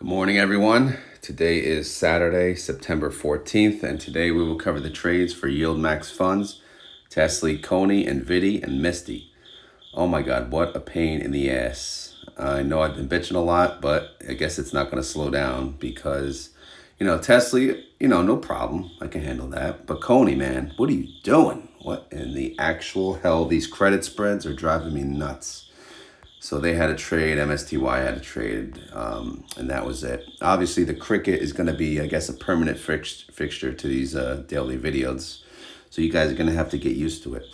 Good morning, everyone. Today is Saturday, September 14th, and today we will cover the trades for YieldMax funds, Tesley, CONY, NVDY, and MSTY. Oh my God, what a pain in the ass. I know I've been bitching a lot, but I guess it's not going to slow down because, Tesley, no problem. I can handle that. But CONY, man, what are you doing? What in the actual hell? These credit spreads are driving me nuts. So they had a trade, MSTY had a trade, and that was it. Obviously, the cricket is going to be, I guess, a permanent fixture to these daily videos. So you guys are going to have to get used to it.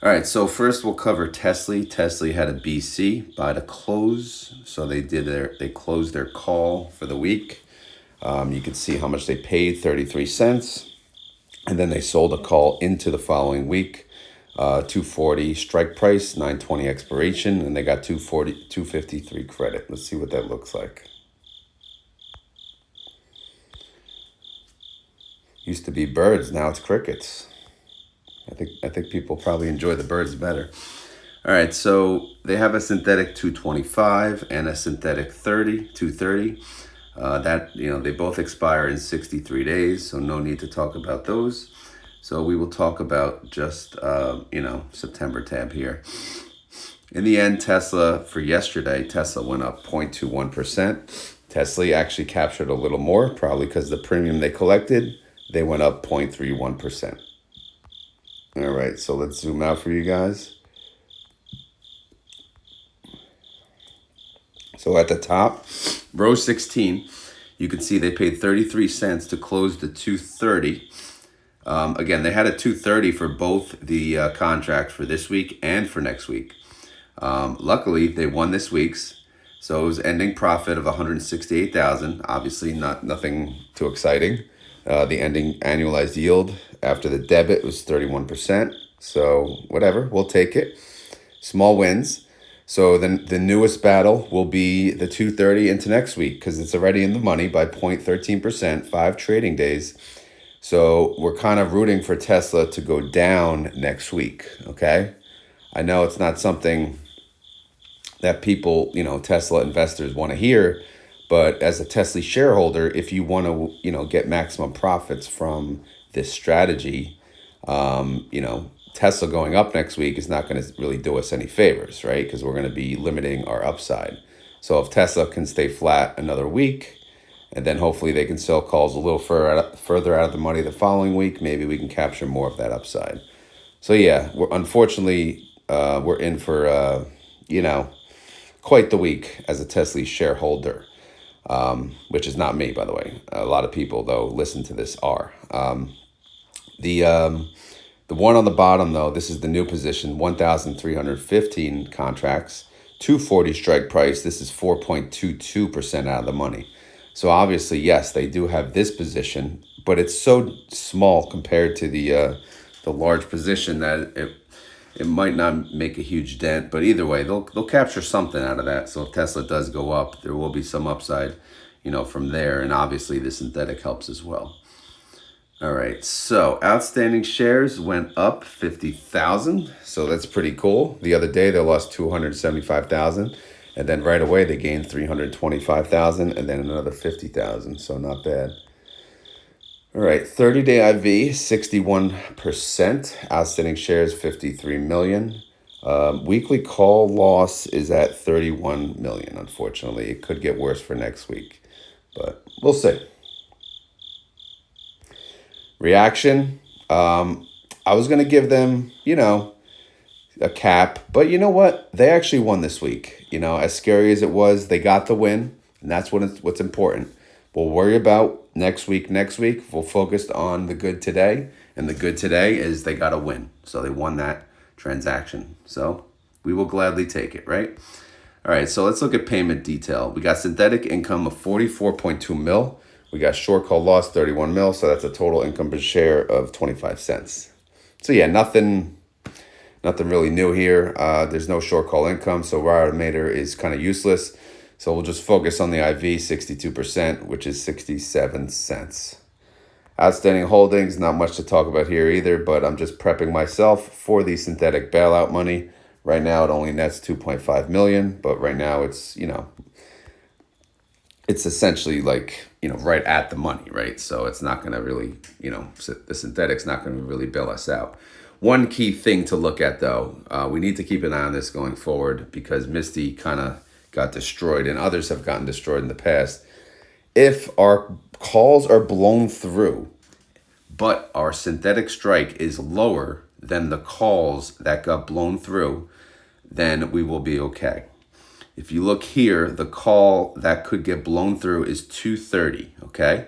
All right, so first we'll cover Tesley. Tesley had a BC by the close. So they closed their call for the week. You can see how much they paid, 33 cents. And then they sold a call into the following week. 240 strike price, 920 expiration, and they got 253 credit. Let's see what that looks like. Used to be birds, now it's crickets. I think people probably enjoy the birds better. All right, so they have a synthetic 225 and a synthetic 230. They both expire in 63 days, so no need to talk about those. So we will talk about just, September tab here. In the end, Tesla for yesterday, Tesla went up 0.21%. Tesley actually captured a little more, probably because the premium they collected, they went up 0.31%. All right, so let's zoom out for you guys. So at the top, row 16, you can see they paid 33 cents to close the 230. Again, they had a 230 for both the contracts for this week and for next week. Luckily, they won this week's, so it was ending profit of 168,000. Obviously, nothing too exciting. The ending annualized yield after the debit was 31%. So whatever, we'll take it. Small wins. So then the newest battle will be the 230 into next week because it's already in the money by 0.13%, 5 trading days. So we're kind of rooting for Tesla to go down next week, okay? I know it's not something that people, Tesla investors want to hear, but as a Tesla shareholder, if you want to, get maximum profits from this strategy, Tesla going up next week is not going to really do us any favors, right? Because we're going to be limiting our upside. So if Tesla can stay flat another week, and then hopefully they can sell calls a little further out of the money the following week. Maybe we can capture more of that upside. So yeah, we're in for, quite the week as a Tesla shareholder, which is not me, by the way. A lot of people, though, listen to this are. The one on the bottom, though, this is the new position, 1,315 contracts, 240 strike price. This is 4.22% out of the money. So obviously, yes, they do have this position, but it's so small compared to the large position that it might not make a huge dent. But either way, they'll capture something out of that. So if Tesla does go up, there will be some upside, from there. And obviously, the synthetic helps as well. All right, so outstanding shares went up 50,000. So that's pretty cool. The other day, they lost 275,000. And then right away, they gained 325,000 and then another 50,000. So not bad. All right, 30-day IV, 61%. Outstanding shares, 53 million. Weekly call loss is at 31 million, unfortunately. It could get worse for next week, but we'll see. Reaction, I was going to give them, a cap, but you know what? They actually won this week. As scary as it was, they got the win, and that's what's important. We'll worry about next week. We'll focus on the good today, and the good today is they got a win. So they won that transaction. So we will gladly take it, right? All right, so let's look at payment detail. We got synthetic income of 44.2 mil. We got short call loss, 31 mil, so that's a total income per share of 25 cents. So yeah, nothing really new here. There's no short call income, so wire estimator is kind of useless. So we'll just focus on the IV, 62%, which is 67 cents. Outstanding holdings, not much to talk about here either, but I'm just prepping myself for the synthetic bailout money. Right now, it only nets 2.5 million, but right now it's, it's essentially like, right at the money, right? So it's not going to really, the synthetic's not going to really bail us out. One key thing to look at, though, we need to keep an eye on this going forward because MSTY kind of got destroyed and others have gotten destroyed in the past. If our calls are blown through, but our synthetic strike is lower than the calls that got blown through, then we will be okay. If you look here, the call that could get blown through is 230, okay?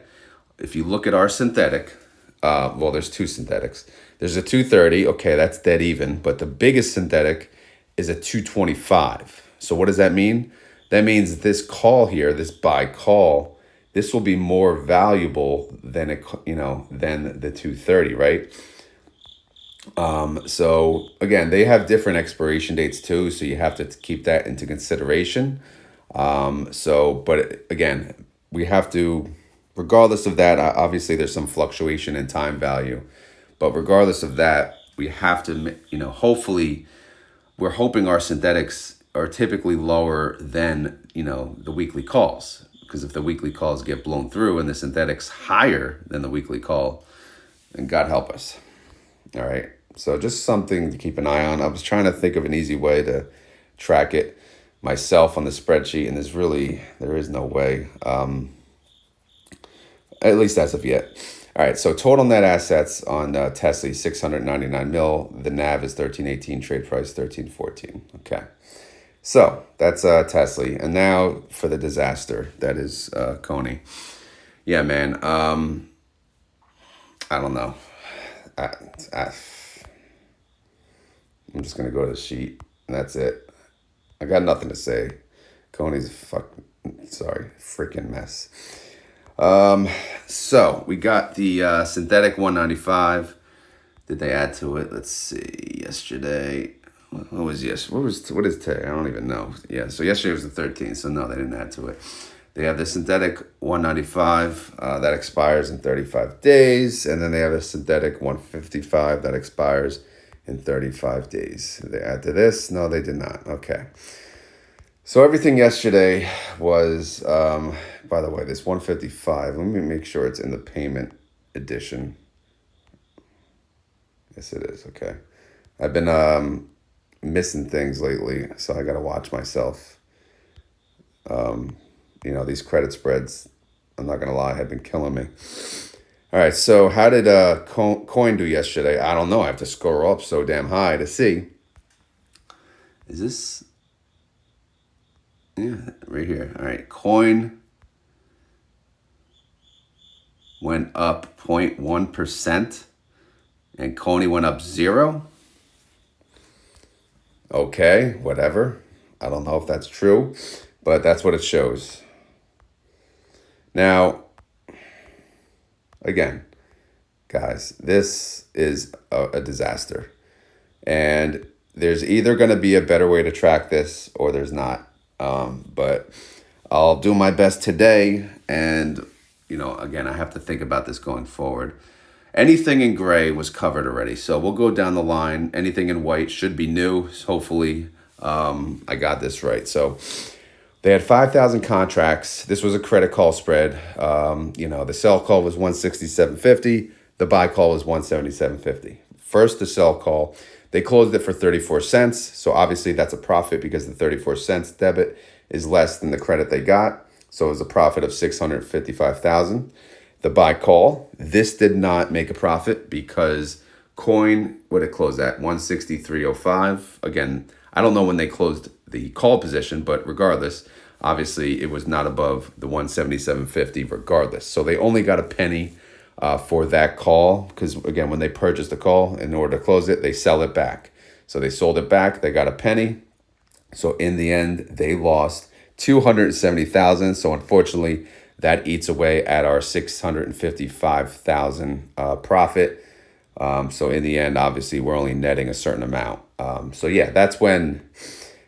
If you look at our synthetic, well, there's two synthetics. There's a 230, okay, that's dead even, but the biggest synthetic is a 225. So what does that mean? That means this call here, this buy call, this will be more valuable than than the 230, right? So again, they have different expiration dates too, so you have to keep that into consideration. But again, we have to, regardless of that, obviously there's some fluctuation in time value, but regardless of that, we have to, hopefully, we're hoping our synthetics are typically lower than, the weekly calls. Because if the weekly calls get blown through and the synthetic's higher than the weekly call, then God help us. All right. So just something to keep an eye on. I was trying to think of an easy way to track it myself on the spreadsheet, and there is no way, at least as of yet. All right, so total net assets on Tesley, 699 mil. The NAV is 1318, trade price 1314. Okay, so that's Tesley. And now for the disaster, that is CONY. Yeah, man, I don't know. I'm just going to go to the sheet, and that's it. I got nothing to say. CONY's freaking mess. So we got the synthetic 195. Did they add to it? Let's see. Yesterday, what is today? I don't even know. Yeah, so yesterday was the 13th, so no, they didn't add to it. They have the synthetic 195 that expires in 35 days, and then they have a synthetic 155 that expires in 35 days. Did they add to this? No, they did not. Okay. So everything yesterday was, by the way, this 155, let me make sure it's in the payment edition. Yes, it is. Okay. I've been missing things lately, so I got to watch myself. These credit spreads, I'm not going to lie, have been killing me. All right, so how did coin do yesterday? I don't know. I have to scroll up so damn high to see. Is this? Yeah, right here. All right, coin went up 0.1% and CONY went up 0. Okay, whatever. I don't know if that's true, but that's what it shows. Now, again, guys, this is a disaster. And there's either going to be a better way to track this or there's not. But I'll do my best today. And, again, I have to think about this going forward. Anything in gray was covered already. So we'll go down the line. Anything in white should be new. Hopefully, I got this right. So they had 5,000 contracts. This was a credit call spread. The sell call was 167.50. The buy call was 177.50. First, the sell call, they closed it for 34 cents. So obviously that's a profit because the 34 cents debit is less than the credit they got. So it was a profit of 655,000. The buy call, this did not make a profit because coin, what it closed at, 163.05. Again, I don't know when they closed the call position, but regardless, obviously it was not above the 177.50 regardless. So they only got a penny for that call because, again, when they purchased the call, in order to close it, they sell it back. So they sold it back, they got a penny. So in the end, they lost 270,000. So unfortunately, that eats away at our 655,000 profit. So in the end, obviously, we're only netting a certain amount. So yeah, that's when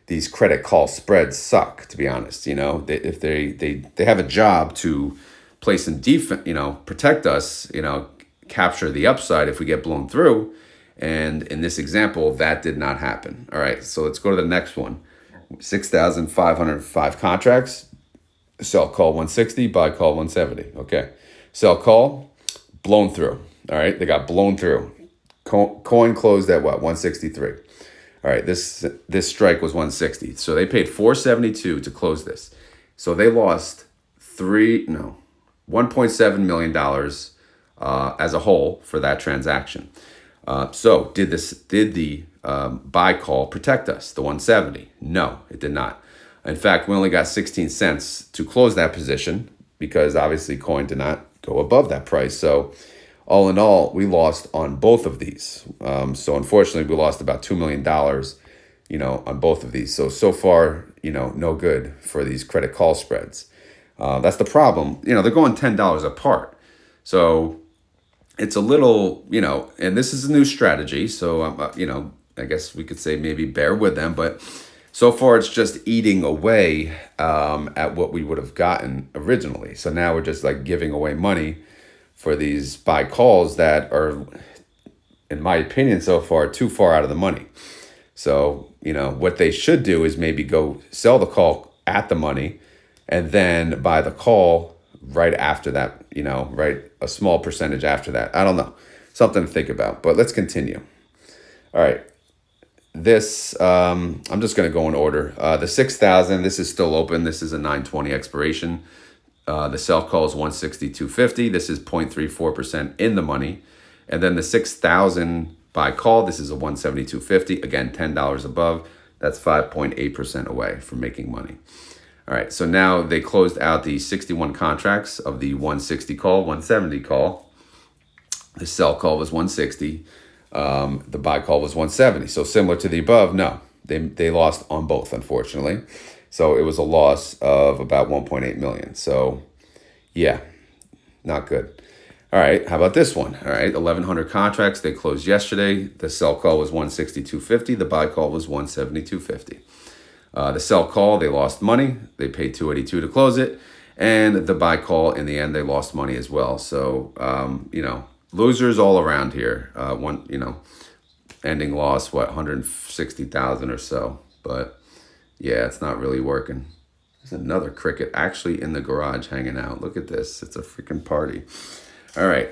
these credit call spreads suck, to be honest. If they have a job to play some defense, protect us, capture the upside if we get blown through. And in this example, that did not happen. All right, so let's go to the next one. 6,505 contracts. Sell call 160, buy call 170. Okay. Sell call, blown through. All right. They got blown through. Coin closed at what? 163. All right. This strike was 160. So they paid 472 to close this. So they lost $1.7 million as a whole for that transaction. So did the buy call protect us, the 170? No, it did not. In fact, we only got 16 cents to close that position because obviously coin did not go above that price. So all in all, we lost on both of these. So unfortunately, we lost about $2 million, on both of these. So far, no good for these credit call spreads. That's the problem. They're going $10 apart. So it's a little, and this is a new strategy. So, I guess we could say maybe bear with them, but so far it's just eating away at what we would have gotten originally. So now we're just like giving away money for these buy calls that are, in my opinion, so far too far out of the money. So, what they should do is maybe go sell the call at the money and then buy the call right after that, right? A small percentage after that. I don't know. Something to think about, but let's continue. All right. This, I'm just going to go in order. The 6,000, this is still open. This is a 9/20 expiration. The sell call is 162.50. This is 0.34% in the money. And then the 6,000 buy call, this is a 172.50. Again, $10 above. That's 5.8% away from making money. All right, so now they closed out the 61 contracts of the 160 call, 170 call. The sell call was 160. The buy call was 170. So similar to the above, no, they lost on both, unfortunately. So it was a loss of about 1.8 million. So yeah, not good. All right, how about this one? All right, 1,100 contracts. They closed yesterday. The sell call was 162.50. The buy call was 172.50. The sell call, they lost money. They paid 282 to close it. And the buy call, in the end, they lost money as well. So, losers all around here. Ending loss, 160,000 or so. But yeah, it's not really working. There's another cricket actually in the garage hanging out. Look at this. It's a freaking party. All right.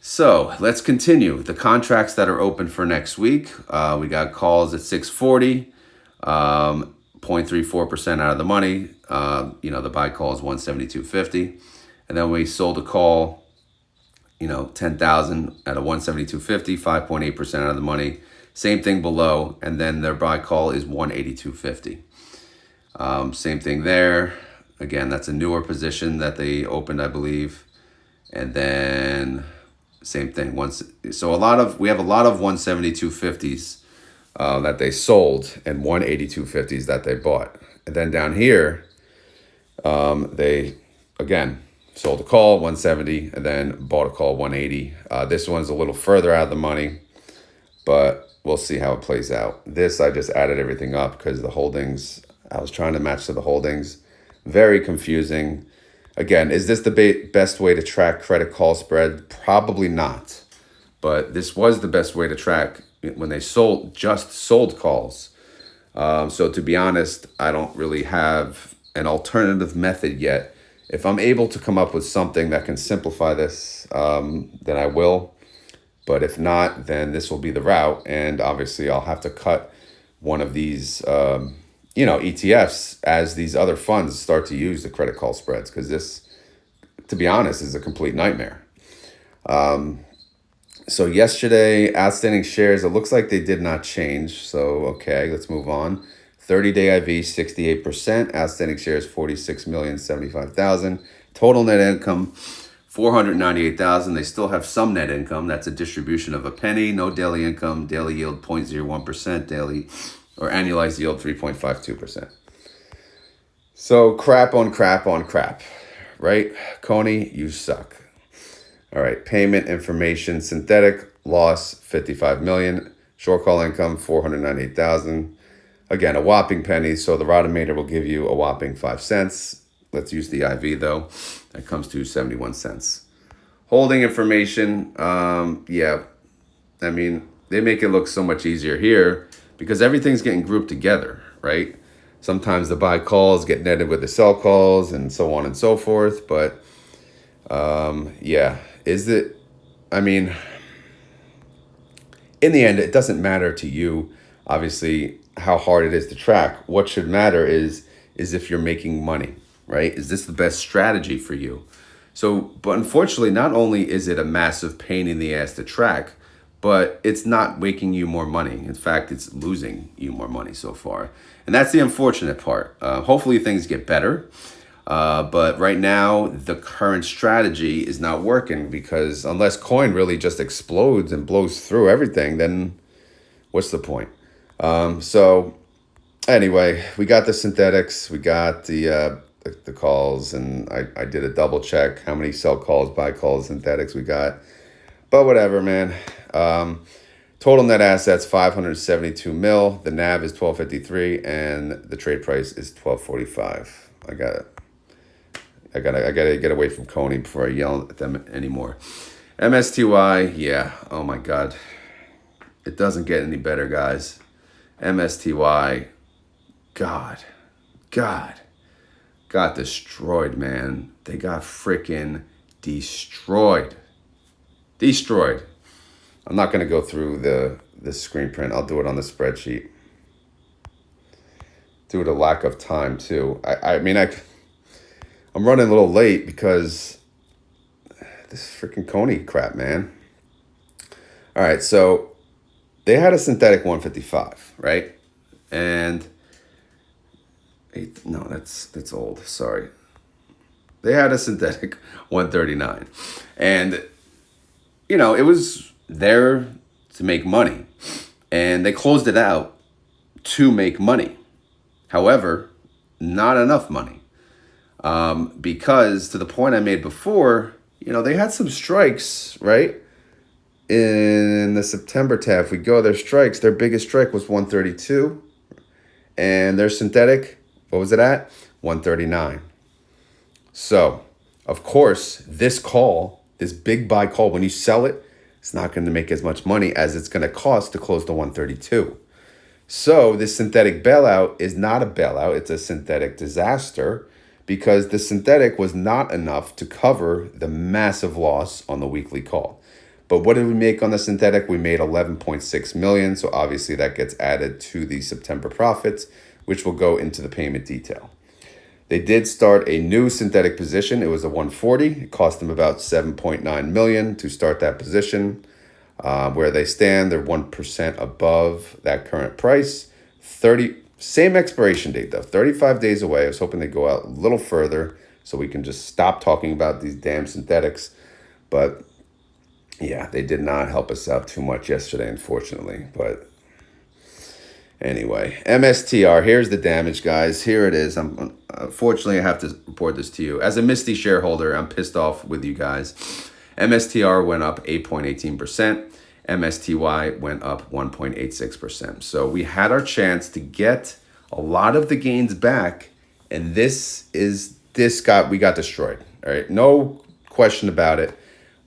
So let's continue. The contracts that are open for next week. We got calls at 640. 0.34% out of the money. The buy call is 172.50. And then we sold a call, 10,000 at a 172.50, 5.8% out of the money. Same thing below. And then their buy call is 182.50. Same thing there. Again, that's a newer position that they opened, I believe. And then same thing. We have a lot of 172.50s. That they sold and 182.50s that they bought. And then down here, they, again, sold a call, 170, and then bought a call, 180. This one's a little further out of the money, but we'll see how it plays out. This, I just added everything up because the holdings, I was trying to match to the holdings. Very confusing. Again, is this the best way to track credit call spread? Probably not. But this was the best way to track when they sold calls. So to be honest, I don't really have an alternative method yet. If I'm able to come up with something that can simplify this, then I will. But if not, then this will be the route. And obviously I'll have to cut one of these, ETFs as these other funds start to use the credit call spreads. Because this, to be honest, is a complete nightmare. So yesterday, outstanding shares, it looks like they did not change. So, okay, let's move on. 30-day IV, 68%. Outstanding shares, 46,075,000. Total net income, 498,000. They still have some net income. That's a distribution of a penny. No daily income. Daily yield, 0.01%. Daily or annualized yield, 3.52%. So crap on crap on crap, right? CONY, you suck. All right, payment information, synthetic, loss, 55 million. Short call income, 498,000. Again, a whopping penny, so the Rotomator will give you a whopping 5 cents. Let's use the IV, though. That comes to 71 cents. Holding information, they make it look so much easier here because everything's getting grouped together, right? Sometimes the buy calls get netted with the sell calls and so on and so forth. But yeah, I mean, in the end, it doesn't matter to you, obviously, how hard it is to track. What should matter is if you're making money, right? Is this the best strategy for you? So, but unfortunately, not only is it a massive pain in the ass to track, but it's not making you more money. In fact, it's losing you more money so far. And that's the unfortunate part. Hopefully things get better. But right now, the current strategy is not working because unless coin really just explodes and blows through everything, then what's the point? So anyway, we got the synthetics, we got the calls, and I did a double check how many sell calls, buy calls, synthetics we got. But whatever, man. Total net assets 572 mil. The NAV is 1253, and the trade price is 1245. I gotta get away from CONY before I yell at them anymore. MSTY, yeah. Oh my God, it doesn't get any better, guys. MSTY, God, got destroyed, man. They got freaking destroyed. I'm not going to go through the screen print. I'll do it on the spreadsheet. Due to lack of time, too. I'm running a little late because this freaking CONY crap, man. All right, so they had a synthetic 155, right? And no, that's old. Sorry. They had a synthetic 139, and it was there to make money, and they closed it out to make money. However, not enough money, because to the point I made before, they had some strikes, right? In the September tab, if we go their strikes, their biggest strike was 132, and their synthetic, what was it at? 139. So, of course, this big buy call, when you sell it, it's not going to make as much money as it's going to cost to close the 132. So this synthetic bailout is not a bailout. It's a synthetic disaster because the synthetic was not enough to cover the massive loss on the weekly call. But what did we make on the synthetic? We made 11.6 million. So obviously that gets added to the September profits, which will go into the payment detail. They did start a new synthetic position. It was a 140. It cost them about 7.9 million to start that position. Where they stand, they're 1% above that current price. Same expiration date though, 35 days away. I was hoping they'd go out a little further so we can just stop talking about these damn synthetics. But yeah, they did not help us out too much yesterday, unfortunately. But anyway, MSTR, here's the damage, guys. Here it is. Unfortunately, I have to report this to you. As a MSTY shareholder, I'm pissed off with you guys. MSTR went up 8.18%. MSTY went up 1.86%. So we had our chance to get a lot of the gains back, and we got destroyed. All right, no question about it.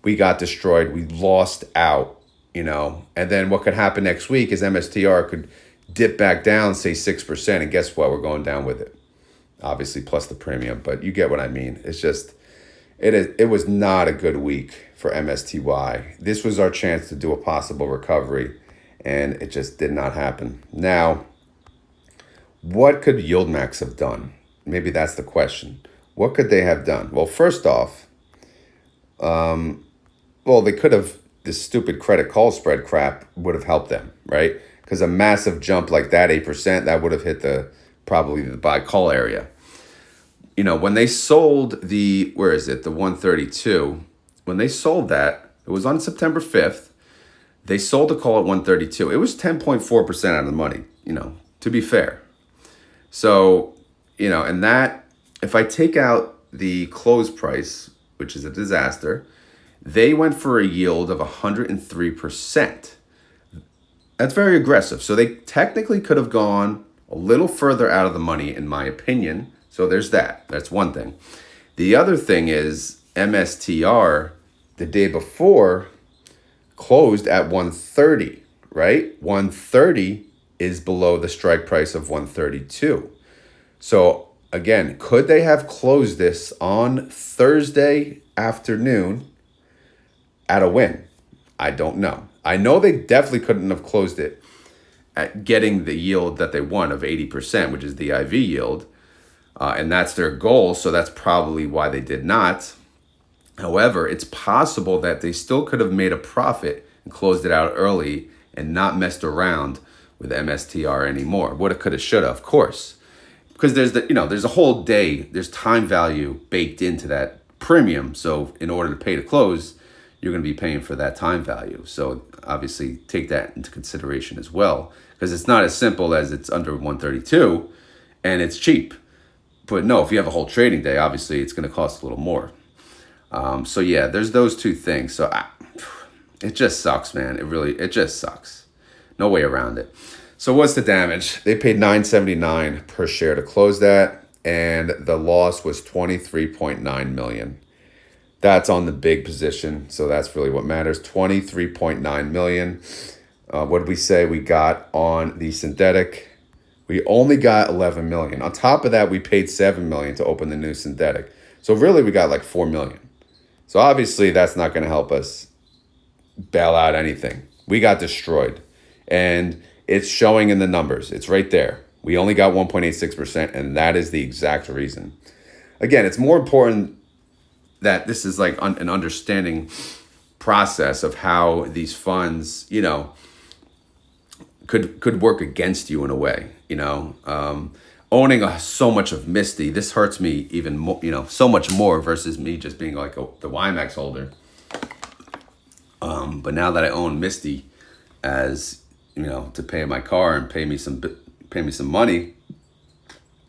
We got destroyed. We lost out, And then what could happen next week is MSTR could dip back down, say 6%, and guess what? We're going down with it. Obviously, plus the premium, but you get what I mean. It's just, it was not a good week for MSTY. This was our chance to do a possible recovery, and it just did not happen. Now, what could YieldMax have done? Maybe that's the question. What could they have done? Well, first off, they could have, this stupid credit call spread crap would have helped them, right? Because a massive jump like that, 8%, that would have hit probably the buy call area. When they sold the 132, when they sold that, it was on September 5th. They sold the call at 132. It was 10.4% out of the money, to be fair. So, and that, if I take out the close price, which is a disaster, they went for a yield of 103%. That's very aggressive. So they technically could have gone a little further out of the money, in my opinion. So there's that. That's one thing. The other thing is MSTR, the day before, closed at 130, right? 130 is below the strike price of 132. So again, could they have closed this on Thursday afternoon at a win? I don't know. I know they definitely couldn't have closed it at getting the yield that they want of 80%, which is the IV yield. And that's their goal. So that's probably why they did not. However, it's possible that they still could have made a profit and closed it out early and not messed around with MSTR anymore. Woulda, coulda, shoulda, of course. Because there's a whole day, there's time value baked into that premium. So in order to pay to close, you're going to be paying for that time value. So obviously take that into consideration as well. Because it's not as simple as it's under 132 and it's cheap. But no, if you have a whole trading day, obviously it's going to cost a little more. So yeah, there's those two things. So it just sucks, man. It just sucks. No way around it. So what's the damage? They paid $9.79 per share to close that, and the loss was $23.9 million. That's on the big position, so that's really what matters. $23.9 million. What did we say we got on the synthetic? We only got $11 million. On top of that, we paid $7 million to open the new synthetic. So really, we got like $4 million. So obviously, that's not going to help us bail out anything. We got destroyed, and it's showing in the numbers. It's right there. We only got 1.86%, and that is the exact reason. Again, it's more important that this is like an understanding process of how these funds, could work against you in a way. Owning so much of MSTY, this hurts me even more, so much more versus me just being like the YieldMax holder. But now that I own MSTY as, to pay my car and pay me some money,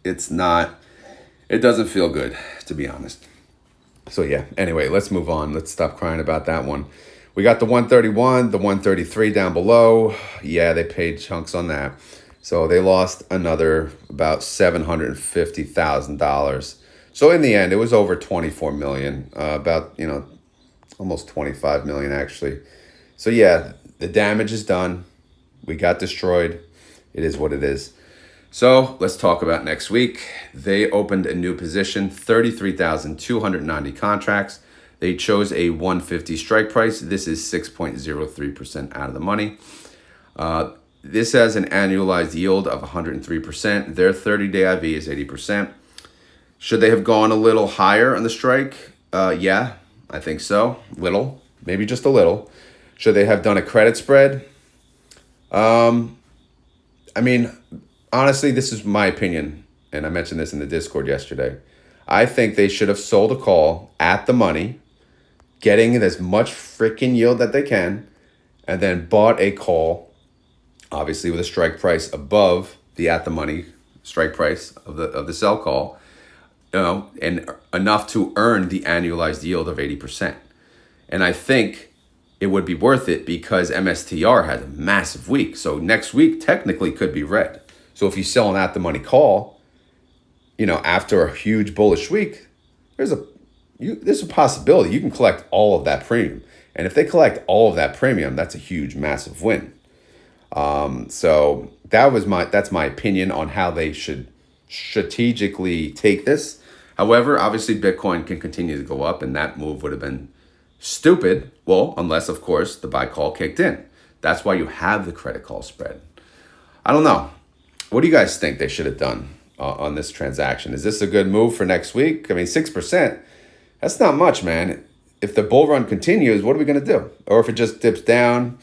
it doesn't feel good, to be honest. So yeah, anyway, let's move on. Let's stop crying about that one. We got the 131, the 133 down below. Yeah, they paid chunks on that. So they lost another about $750,000. So in the end, it was over 24 million, about, almost 25 million actually. So yeah, the damage is done. We got destroyed. It is what it is. So let's talk about next week. They opened a new position, 33,290 contracts. They chose a 150 strike price. This is 6.03% out of the money. This has an annualized yield of 103%. Their 30-day IV is 80%. Should they have gone a little higher on the strike? Yeah, I think so. Little, maybe just a little. Should they have done a credit spread? Honestly, this is my opinion, and I mentioned this in the Discord yesterday. I think they should have sold a call at the money, getting as much freaking yield that they can, and then bought a call, obviously with a strike price above the at the money strike price of the sell call, and enough to earn the annualized yield of 80%. And I think it would be worth it because MSTR had a massive week. So next week technically could be red. So if you sell an at the money call, after a huge bullish week, there's a possibility you can collect all of that premium. And if they collect all of that premium, that's a huge, massive win. So that's my opinion on how they should strategically take this. However, obviously Bitcoin can continue to go up, and that move would have been stupid. Well, unless of course the buy call kicked in. That's why you have the credit call spread. I don't know. What do you guys think they should have done on this transaction? Is this a good move for next week? 6%, that's not much, man. If the bull run continues, what are we going to do? Or if it just dips down,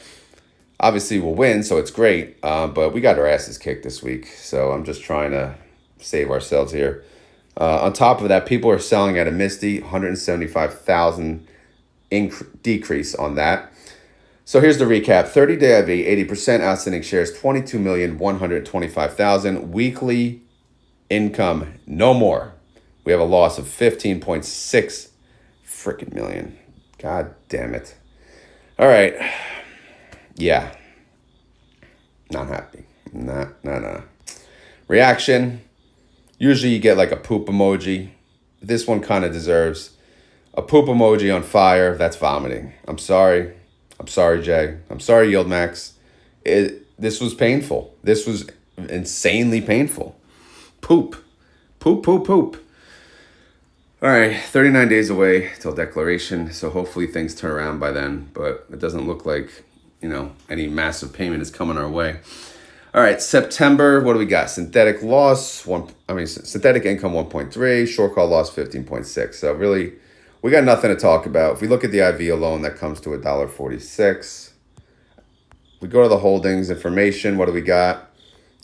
obviously we'll win, so it's great. But we got our asses kicked this week, so I'm just trying to save ourselves here. On top of that, people are selling at a MSTY, 175,000 decrease on that. So here's the recap. 30-day IV, 80% outstanding shares, 22,125,000. Weekly income, no more. We have a loss of 15.6 freaking million. God damn it. All right. Yeah. Not happy. No. Reaction. Usually you get like a poop emoji. This one kind of deserves a poop emoji on fire. That's vomiting. I'm sorry. Jay. I'm sorry, YieldMax. This was painful. This was insanely painful. Poop. Poop, poop, poop. All right, 39 days away till declaration, so hopefully things turn around by then, but it doesn't look like, any massive payment is coming our way. All right, September, what do we got? Synthetic synthetic income 1.3, short call loss 15.6. So really, we got nothing to talk about. If we look at the IV alone, that comes to $1.46. We go to the holdings information, what do we got?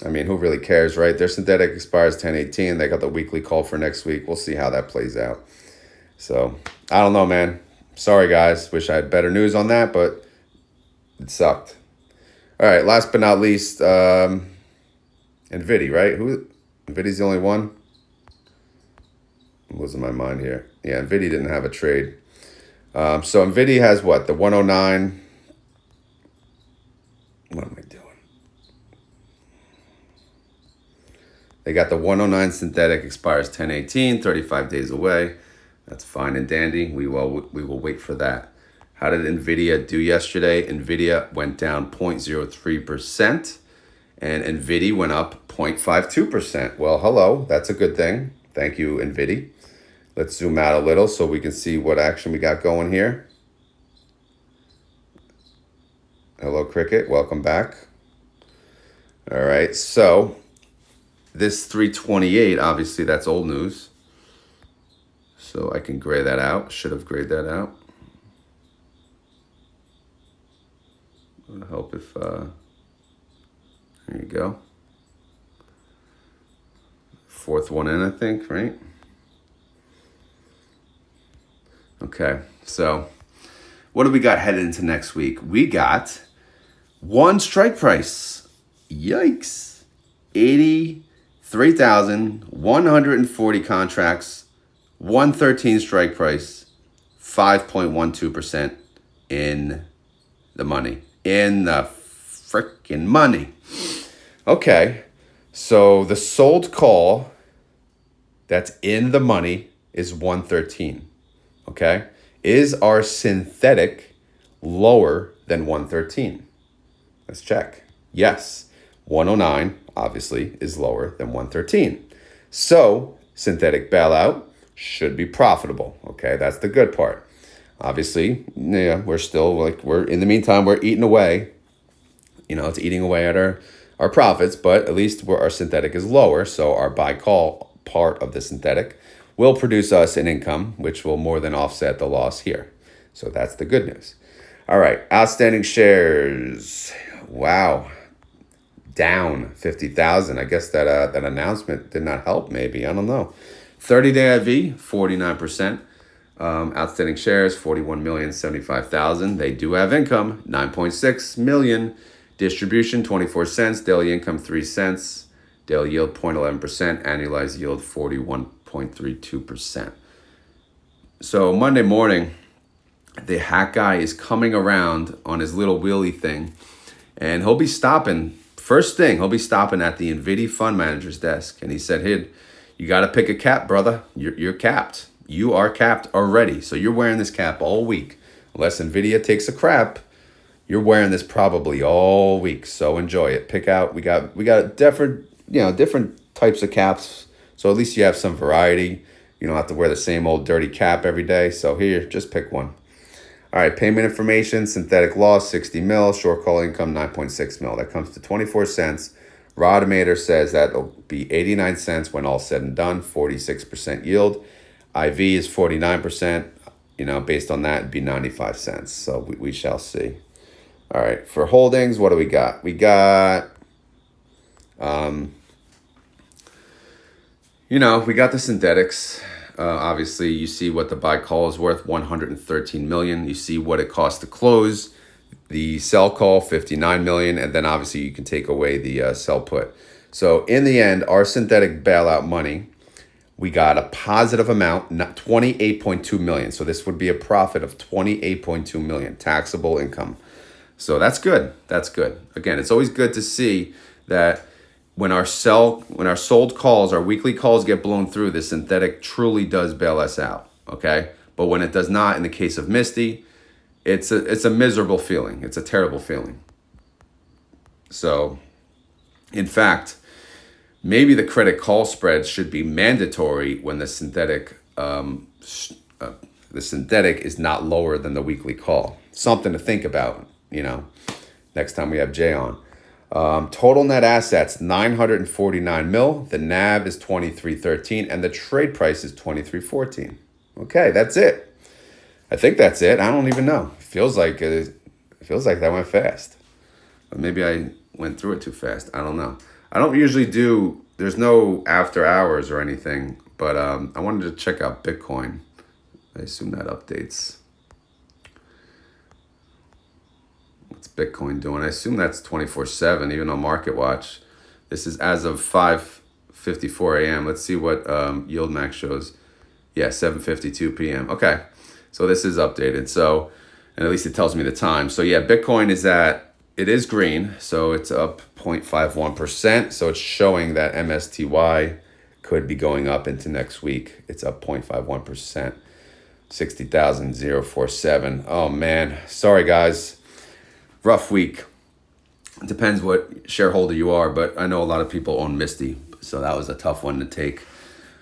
Who really cares, right? Their synthetic expires 10/18. They got the weekly call for next week. We'll see how that plays out. So, I don't know, man. Sorry, guys. Wish I had better news on that, but it sucked. All right, last but not least, NVDY, right? NVDY's the only one? I'm losing my mind here. Yeah, NVDY didn't have a trade. So NVDY has what? The 109. What am I doing? They got the 109 synthetic, expires 10/18, 35 days away. That's fine and dandy. We will wait for that. How did NVIDIA do yesterday? NVIDIA went down 0.03%, and NVIDIA went up 0.52%. Well, hello. That's a good thing. Thank you, NVIDIA. Let's zoom out a little so we can see what action we got going here. Hello, Cricket. Welcome back. All right, so this 328, obviously that's old news. So I can gray that out. Should have grayed that out. It would help if, there you go. Fourth one in, I think, right? Okay, so what do we got headed into next week? We got one strike price. Yikes. 83,140 contracts, 113 strike price, 5.12% in the money. In the freaking money. Okay, so the sold call that's in the money is 113. Okay, is our synthetic lower than 113? Let's check. Yes, 109 obviously is lower than 113. So synthetic bailout should be profitable. Okay, that's the good part. Obviously, yeah, we're in the meantime, we're eating away. It's eating away at our profits, but at least our synthetic is lower. So our buy call part of the synthetic will produce us an income, which will more than offset the loss here. So that's the good news. All right, outstanding shares. Wow. Down 50,000. I guess that announcement did not help, maybe. I don't know. 30-day IV, 49%. Outstanding shares, 41,075,000. They do have income, 9.6 million. Distribution, 24 cents. Daily income, 3 cents. Daily yield, 0.11%. Annualized yield, 41.32%. So Monday morning, the hack guy is coming around on his little wheelie thing, and he'll be stopping. First thing, he'll be stopping at the NVDY fund manager's desk. And he said, hey, you got to pick a cap, brother. You're capped. You are capped already. So you're wearing this cap all week. Unless NVIDIA takes a crap, you're wearing this probably all week. So enjoy it. Pick out. We got different types of caps. So at least you have some variety. You don't have to wear the same old dirty cap every day. So here, just pick one. All right, payment information, synthetic loss, 60 mil, short call income, 9.6 mil. That comes to 24 cents. Rodimator says that'll be 89 cents when all said and done, 46% yield. IV is 49%. Based on that, it'd be 95 cents. So we shall see. All right, for holdings, what do we got? We got, we got the synthetics. Obviously, you see what the buy call is worth, 113 million. You see what it costs to close. The sell call, 59 million. And then obviously you can take away the sell put. So in the end, our synthetic bailout money, we got a positive amount, 28.2 million. So this would be a profit of 28.2 million taxable income. So that's good. That's good. Again, it's always good to see that when our sold calls, our weekly calls get blown through, the synthetic truly does bail us out. Okay. But when it does not, in the case of MSTY, it's a miserable feeling. It's a terrible feeling. So in fact, maybe the credit call spread should be mandatory when the synthetic is not lower than the weekly call. Something to think about, next time we have Jay on. Total net assets, 949 mil. The NAV is 2313 and the trade price is 2314. Okay, that's it. I think that's it. I don't even know. It feels like that went fast. But maybe I went through it too fast. I don't know. I don't usually do, there's no after hours or anything, but I wanted to check out Bitcoin. I assume that updates. What's Bitcoin doing? I assume that's 24/7, even on MarketWatch. This is as of 5:54 a.m. Let's see what YieldMax shows. Yeah, 7:52 p.m. Okay, so this is updated. So, and at least it tells me the time. So yeah, Bitcoin it is green, so it's up 0.51%. So it's showing that MSTY could be going up into next week. It's up 0.51%. 60,047. Oh man, sorry guys. Rough week. It depends what shareholder you are, but I know a lot of people own MSTY, so that was a tough one to take.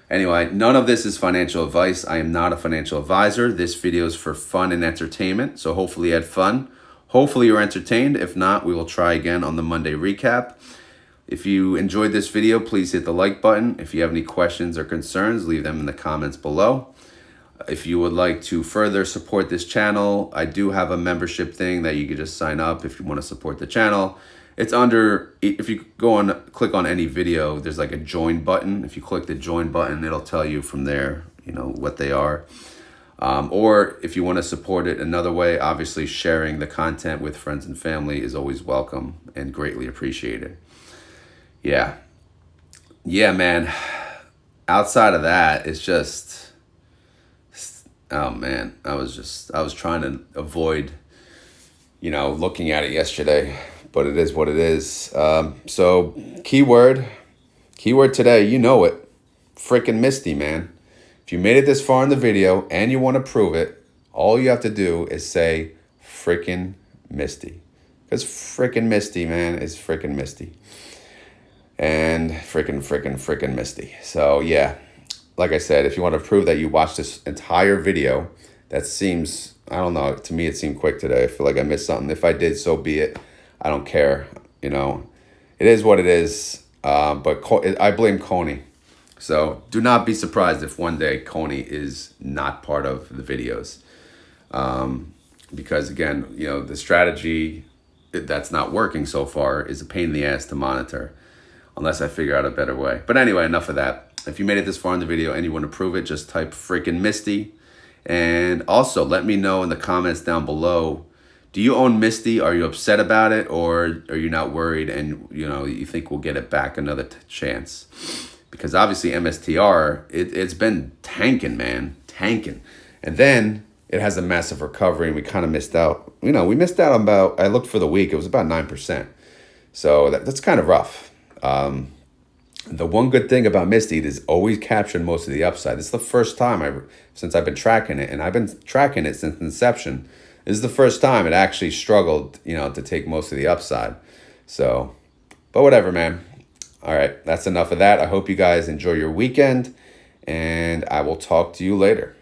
Anyway, none of this is financial advice. I am not a financial advisor. This video is for fun and entertainment, so hopefully you had fun. Hopefully you're entertained. If not, we will try again on the Monday recap. If you enjoyed this video, please hit the like button. If you have any questions or concerns, leave them in the comments below. If you would like to further support this channel, I do have a membership thing that you can just sign up if you want to support the channel. It's under, if you click on any video, there's like a join button. If you click the join button, it'll tell you from there, what they are. Or if you want to support it another way, obviously sharing the content with friends and family is always welcome and greatly appreciated. Yeah, man. Outside of that, it's just, oh man, I was trying to avoid, looking at it yesterday, but it is what it is. So keyword today, you know it, freaking MSTY, man. If you made it this far in the video and you want to prove it, all you have to do is say freaking MSTY, because freaking MSTY, man, is freaking MSTY, and freaking MSTY. So yeah. Like I said, if you want to prove that you watched this entire video, that seems, I don't know, to me it seemed quick today. I feel like I missed something. If I did, so be it. I don't care, It is what it is, but I blame CONY. So do not be surprised if one day CONY is not part of the videos. Because again, the strategy that's not working so far is a pain in the ass to monitor, unless I figure out a better way. But anyway, enough of that. If you made it this far in the video and you want to prove it, just type freaking MSTY. And also let me know in the comments down below, do you own MSTY? Are you upset about it, or are you not worried and you think we'll get it back another chance? Because obviously MSTR, it's been tanking, man, tanking. And then it has a massive recovery and we kind of missed out. We missed out on about, I looked for the week, it was about 9%. So that's kind of rough. The one good thing about MSTY is always capturing most of the upside. This is the first time since I've been tracking it, and I've been tracking it since inception. This is the first time it actually struggled, to take most of the upside. So, but whatever, man. All right, that's enough of that. I hope you guys enjoy your weekend, and I will talk to you later.